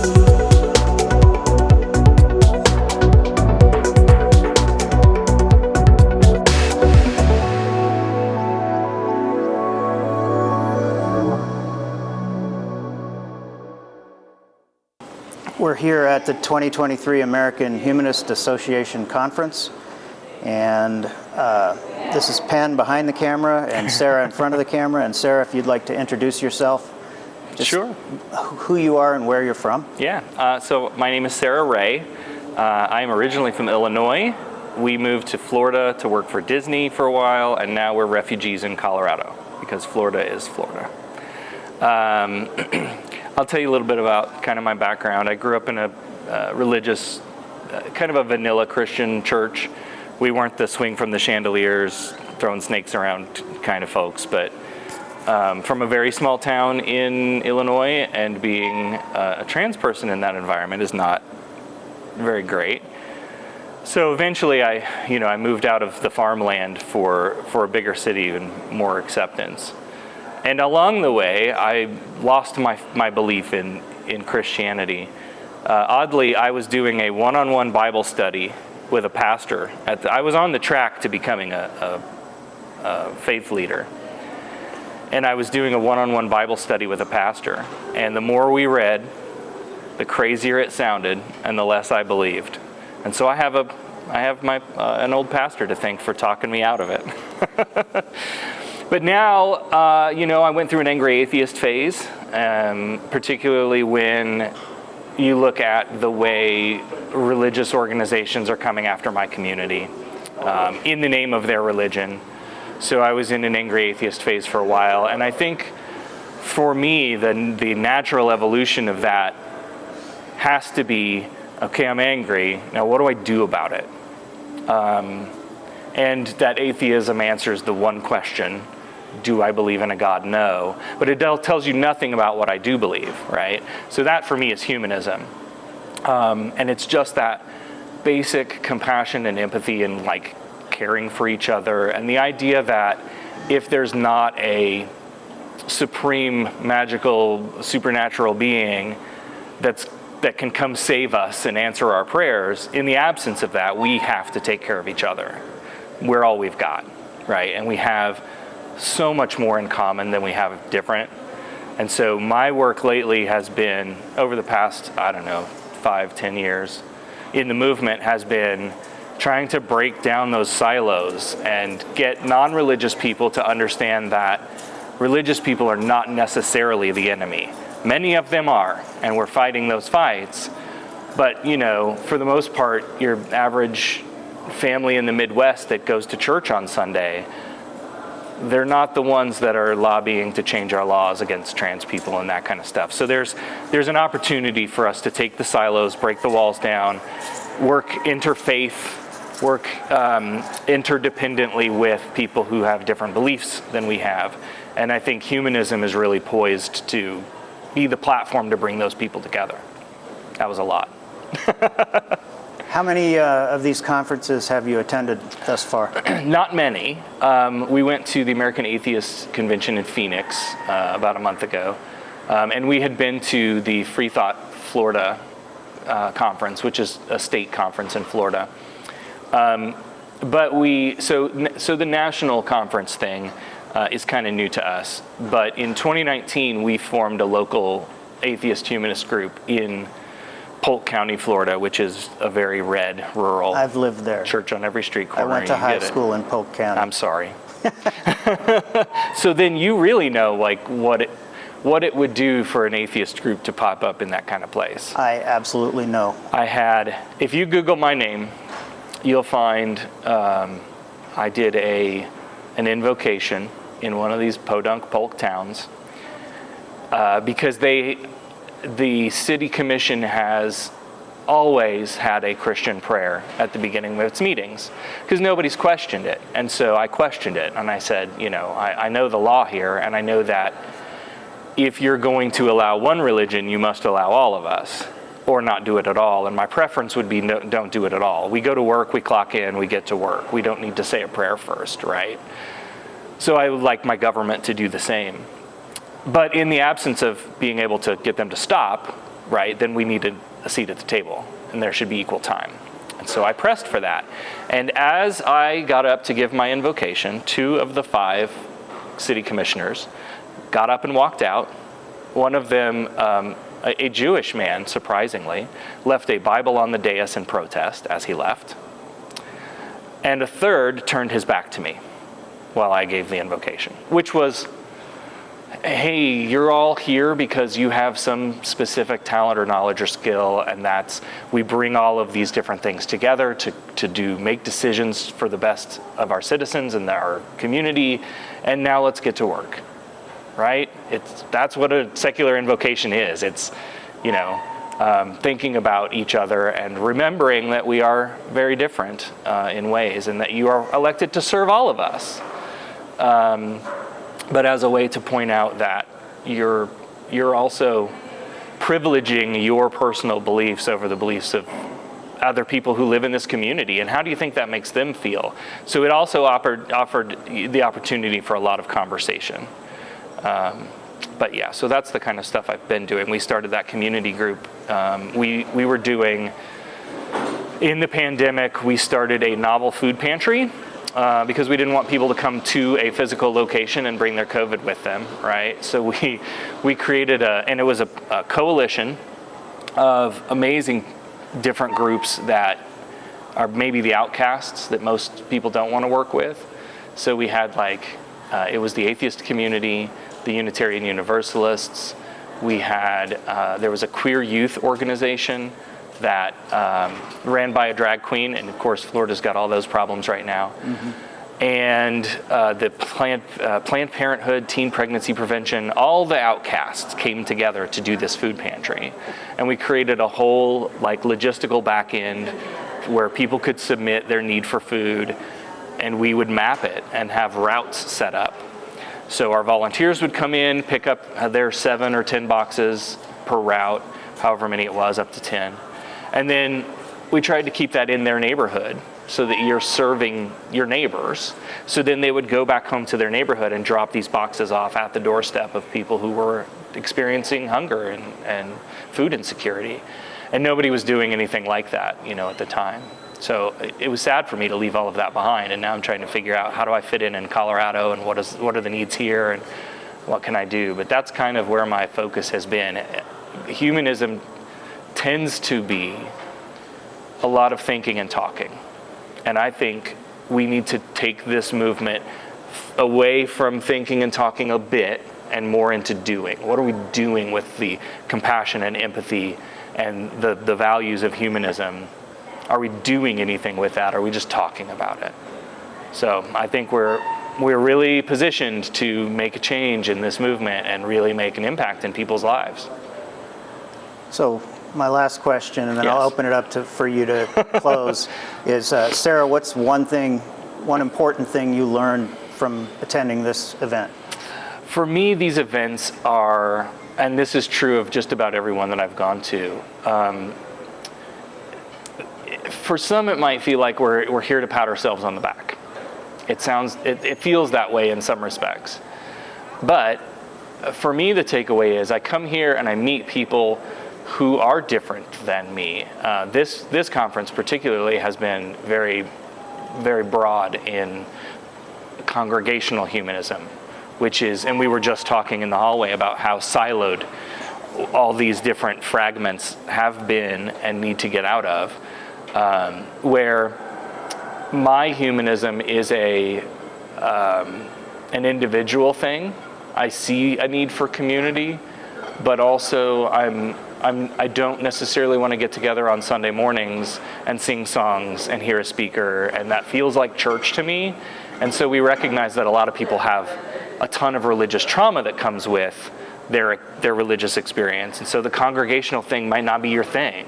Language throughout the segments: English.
We're here at the 2023 American Humanist Association Conference, and this is Penn behind the camera and Sarah in front of the camera. And Sarah, if you'd like to introduce yourself. Sure. Who you are and where you're from. Yeah, so my name is Sarah Ray. I'm originally from Illinois. We moved to Florida to work for Disney for a while, and now we're refugees in Colorado because Florida is Florida. I'll tell you a little bit about kind of my background. I grew up in a religious, kind of a vanilla Christian church. We weren't the swing from the chandeliers, throwing snakes around kind of folks, but from a very small town in Illinois, and being a trans person in that environment is not very great. So eventually I moved out of the farmland for a bigger city and more acceptance. And along the way, I lost my belief in Christianity. Oddly, I was doing a one-on-one Bible study with a pastor. I was on the track to becoming a faith leader. And I was doing a one-on-one Bible study with a pastor. And the more we read, the crazier it sounded, and the less I believed. And so I have an old pastor to thank for talking me out of it. But now, I went through an angry atheist phase, particularly when you look at the way religious organizations are coming after my community in the name of their religion. So I was in an angry atheist phase for a while, and I think for me, the natural evolution of that has to be, okay, I'm angry, now what do I do about it? And that atheism answers the one question, do I believe in a God? No. But it tells you nothing about what I do believe, right? So that for me is humanism. And it's just that basic compassion and empathy and like caring for each other. And the idea that if there's not a supreme, magical, supernatural being that can come save us and answer our prayers, in the absence of that, we have to take care of each other. We're all we've got, right? And we have so much more in common than we have different. And so my work lately has been, over the past, 5-10 years in the movement, has been trying to break down those silos and get non-religious people to understand that religious people are not necessarily the enemy. Many of them are, and we're fighting those fights. But, for the most part, your average family in the Midwest that goes to church on Sunday, they're not the ones that are lobbying to change our laws against trans people and that kind of stuff. So there's an opportunity for us to take the silos, break the walls down, work interfaith, work interdependently with people who have different beliefs than we have. And I think humanism is really poised to be the platform to bring those people together. That was a lot. How many of these conferences have you attended thus far? Not many. We went to the American Atheist Convention in Phoenix about a month ago. And we had been to the Free Thought Florida conference, which is a state conference in Florida. But so the national conference thing is kind of new to us. But in 2019, we formed a local atheist humanist group in Polk County, Florida, which is a very red, rural. I've lived there. Church on every street corner. I went to high school in Polk County. I'm sorry. So then you really know what it would do for an atheist group to pop up in that kind of place. I absolutely know. If you Google my name, you'll find I did an invocation in one of these podunk Polk towns because the city commission has always had a Christian prayer at the beginning of its meetings because nobody's questioned it. And so I questioned it and I said, I know the law here, and I know that if you're going to allow one religion, you must allow all of us or not do it at all. And my preference would be don't do it at all. We go to work, we clock in, we get to work. We don't need to say a prayer first, right? So I would like my government to do the same. But in the absence of being able to get them to stop, right, then we needed a seat at the table, and there should be equal time. And so I pressed for that. And as I got up to give my invocation, 2 of the 5 city commissioners got up and walked out. One of them, a Jewish man, surprisingly, left a Bible on the dais in protest as he left. And a third turned his back to me while I gave the invocation, which was, hey, you're all here because you have some specific talent or knowledge or skill, and we bring all of these different things together to make decisions for the best of our citizens and our community, and now let's get to work, right? That's what a secular invocation is. It's, thinking about each other and remembering that we are very different in ways, and that you are elected to serve all of us. But as a way to point out that you're also privileging your personal beliefs over the beliefs of other people who live in this community, and how do you think that makes them feel? So it also offered the opportunity for a lot of conversation. But yeah, so that's the kind of stuff I've been doing. We started that community group. We were doing, in the pandemic, we started a novel food pantry. Because we didn't want people to come to a physical location and bring their COVID with them, right? So we created and it was a coalition of amazing different groups that are maybe the outcasts that most people don't want to work with. So we had it was the atheist community, the Unitarian Universalists. We had, there was a queer youth organization that ran by a drag queen, and of course Florida's got all those problems right now. Mm-hmm. And the Planned Parenthood, teen pregnancy prevention, all the outcasts came together to do this food pantry. And we created a whole logistical back end where people could submit their need for food, and we would map it and have routes set up. So our volunteers would come in, pick up their 7 or 10 boxes per route, however many it was, up to 10. And then we tried to keep that in their neighborhood so that you're serving your neighbors. So then they would go back home to their neighborhood and drop these boxes off at the doorstep of people who were experiencing hunger and food insecurity. And nobody was doing anything like that, at the time. So it was sad for me to leave all of that behind. And now I'm trying to figure out, how do I fit in Colorado, and what are the needs here, and what can I do? But that's kind of where my focus has been. Humanism tends to be a lot of thinking and talking. And I think we need to take this movement away from thinking and talking a bit and more into doing. What are we doing with the compassion and empathy and the values of humanism? Are we doing anything with that? Or are we just talking about it? So I think we're really positioned to make a change in this movement and really make an impact in people's lives. So my last question, and then I'll open it up for you to close, is Sarah, what's one important thing you learned from attending this event? For me, these events are, and this is true of just about everyone that I've gone to, for some it might feel like we're here to pat ourselves on the back. It feels that way in some respects. But for me, the takeaway is I come here and I meet people who are different than me. This conference particularly has been very, very broad in congregational humanism, which is, and we were just talking in the hallway about how siloed all these different fragments have been and need to get out of, where my humanism is an individual thing. I see a need for community, but also I don't necessarily want to get together on Sunday mornings and sing songs and hear a speaker, and that feels like church to me. And so we recognize that a lot of people have a ton of religious trauma that comes with their religious experience. And so the congregational thing might not be your thing,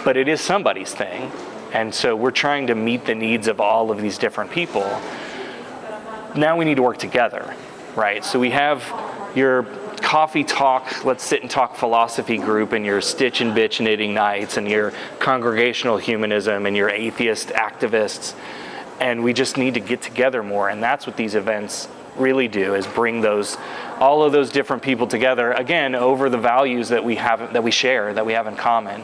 but it is somebody's thing. And so we're trying to meet the needs of all of these different people. Now we need to work together, right? So we have your coffee talk, let's sit and talk philosophy group, and your stitch and bitch knitting nights, and your congregational humanism, and your atheist activists. And we just need to get together more. And that's what these events really do, is bring those all of those different people together, again, over the values that we share, that we have in common,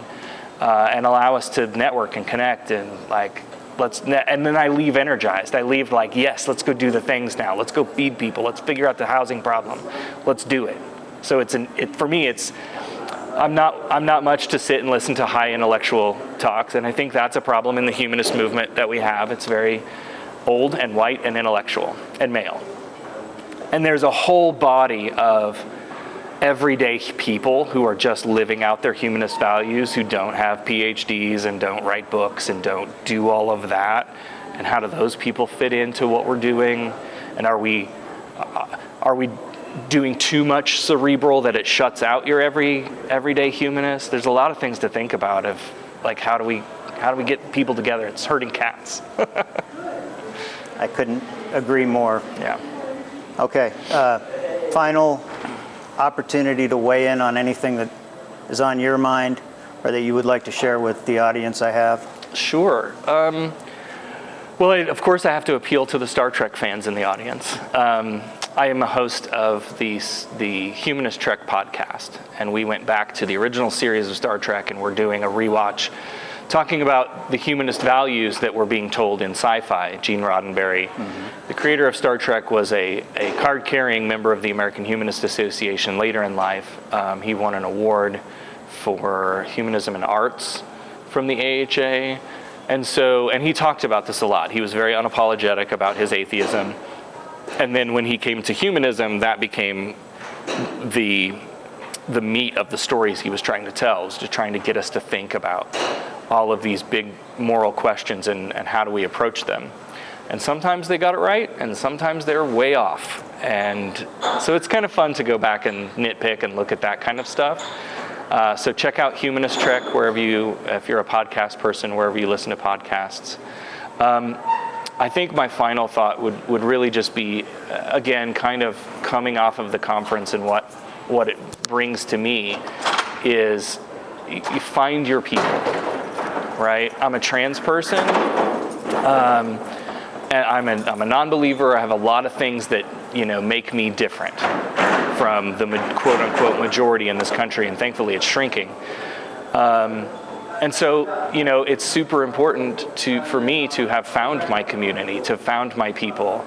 and allow us to network and connect, and like, and then I leave energized. I leave like, yes, let's go do the things now. Let's go feed people. Let's figure out the housing problem. Let's do it. So for me, I'm not much to sit and listen to high intellectual talks, and I think that's a problem in the humanist movement that we have. It's very old and white and intellectual and male. And there's a whole body of everyday people who are just living out their humanist values, who don't have PhDs and don't write books and don't do all of that. And how do those people fit into what we're doing? And are we doing too much cerebral that it shuts out your everyday humanist? There's a lot of things to think about of like, how do we get people together? It's herding cats. I couldn't agree more. Yeah. Okay, final opportunity to weigh in on anything that is on your mind or that you would like to share with the audience I have. Sure. Well, of course, I have to appeal to the Star Trek fans in the audience. I am a host of the Humanist Trek podcast, and we went back to the original series of Star Trek, and we're doing a rewatch talking about the humanist values that were being told in sci-fi. Gene Roddenberry, the creator of Star Trek, was a card-carrying member of the American Humanist Association later in life. He won an award for humanism and arts from the AHA. And he talked about this a lot. He was very unapologetic about his atheism. And then when he came to humanism, that became the meat of the stories he was trying to tell. It was just trying to get us to think about all of these big moral questions and how do we approach them. And sometimes they got it right, and sometimes they're way off. And so it's kind of fun to go back and nitpick and look at that kind of stuff. So check out Humanist Trek if you're a podcast person, wherever you listen to podcasts. I think my final thought would really just be, again, kind of coming off of the conference, and what it brings to me is you find your people, right? I'm a trans person, and I'm a non-believer. I have a lot of things that make me different from the quote-unquote majority in this country, and thankfully it's shrinking. And so, it's super important for me to have found my community, to found my people,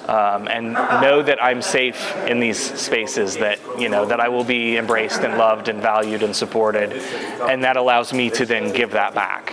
and know that I'm safe in these spaces, that I will be embraced and loved and valued and supported, and that allows me to then give that back.